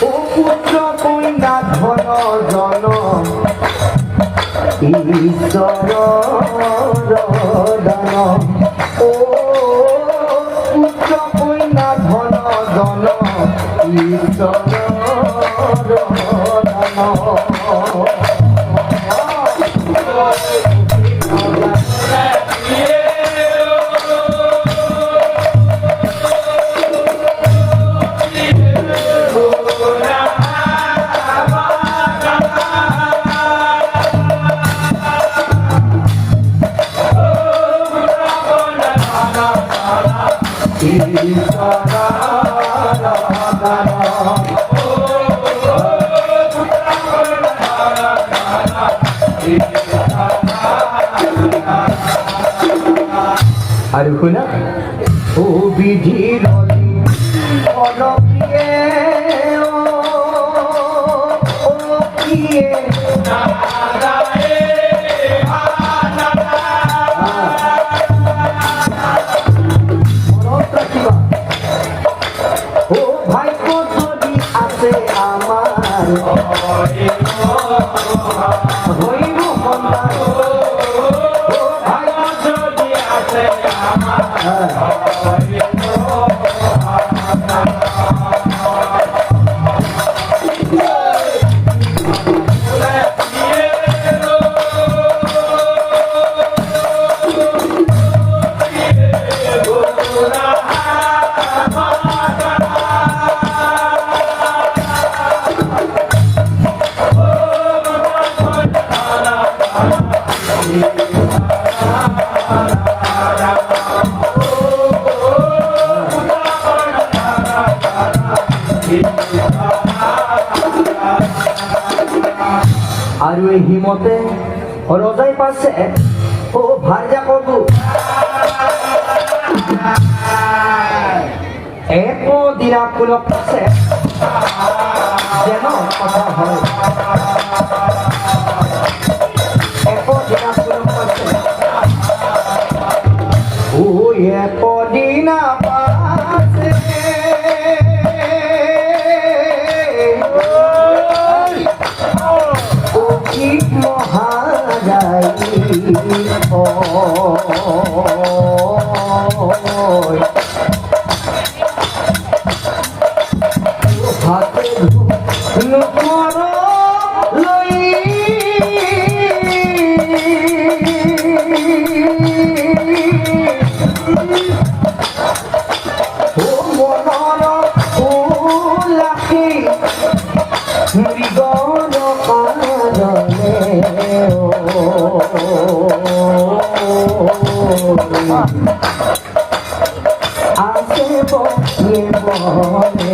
ও পুত্র কন্যা ধন জন ঈশ্বর দান ও পুত্র কন্যা ধন জন ঈশ্বর দান আর শুনা ও বিধির প্রিয়ে ও ভাগ্য যদি আছে আমার হইব সন্তান ও ভাগ্য যদি আছে আমার আর ওই হিমতে রজাই পাশে ও ভার্যা করবো এক দিনা কোনো পাশে যেন কথা হয় এক দিনা কোনো পাশে ও এক দিনা পাশে মহারাই হাতে নুপুর লই ও মনর উলাকি মৃগর কারণে আসে বলে বলে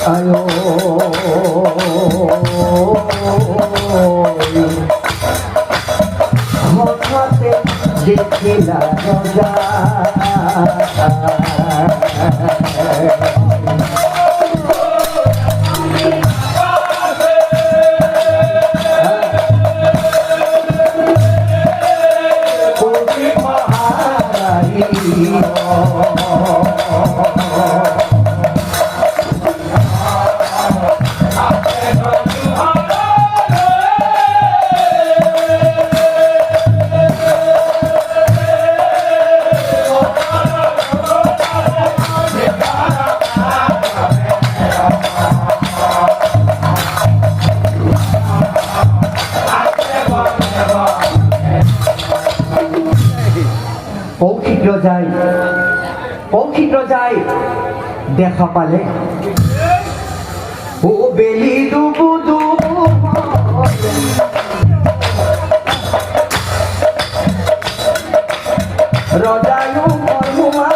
আয়ো হঠাতে দেখিলা রজা পৌঁছিত যায় দেখা পালে ও বেলি ডুবু ডুবু রজায়ু কর্মা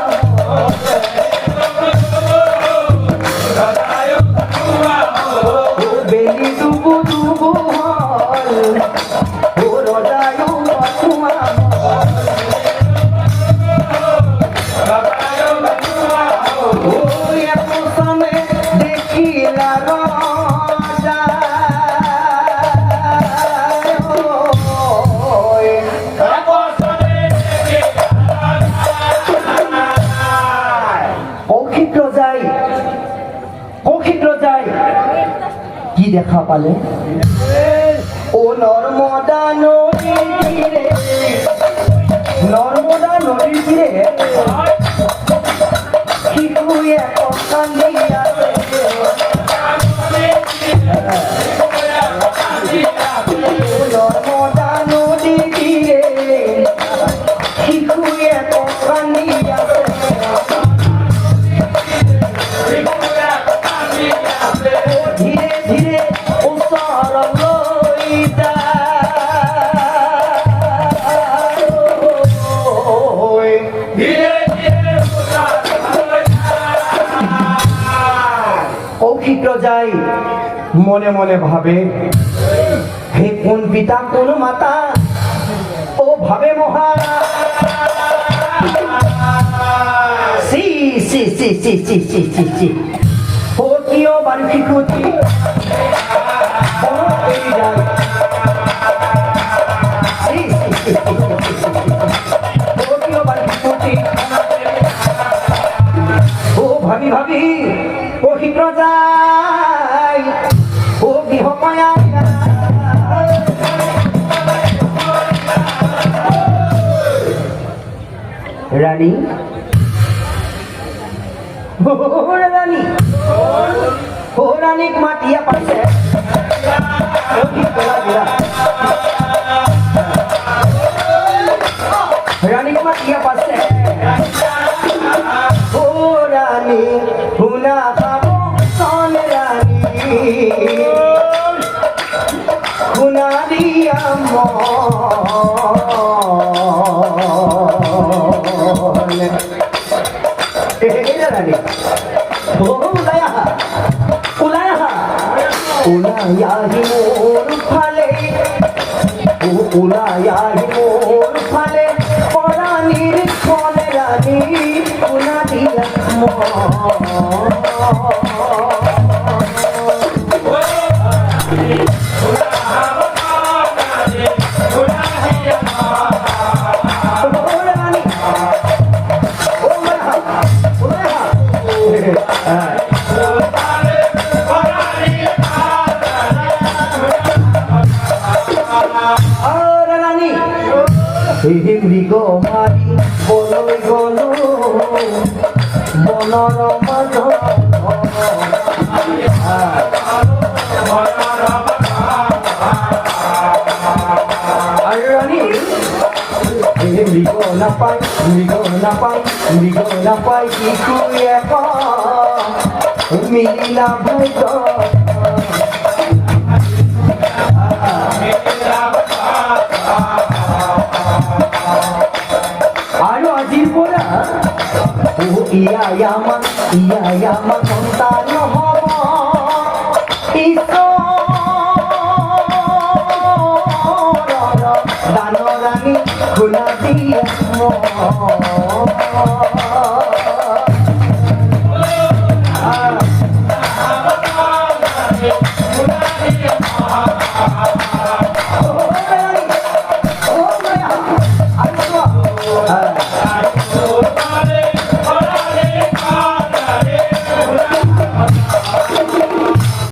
ও বেলি ডুবু ডুবু ও রজায়ু কর্মা কি দেখা পালে ও নর্মদা নদীর তীরে শিশু এক কান্দিয়াছে নর্মদা নদীর তীরে শিশু এক কান্দিয়াছে যাই মনে মনে ভাবে হে কোন পিতা কোন মাতা ও ভাবে মহারা সি সি সি সি সি সি সি সি ও কিও বাড়ি খুঁজি ও ভাবি ভাবি ও হিপ্র যায় ও গৃহপায়া রানী ও রানী মাটিয়া পাশে রানী মাটিয়া পাশে ও রানী হুনা খাবো সন রানী হুনা দিয়া রানী উলায়াহি মোর ফালে উলায়াহি মোর ফালে পরাণীর ফলে রানী উনা দিলা মৃগ মারি বলই গল মনোরমা মৃগ না পাই কিছু এক মিলিলা ভূত আরো আজির পরা ও ইয়া ইয়ামা সন্তান হব দানরানী খোলা দিয়া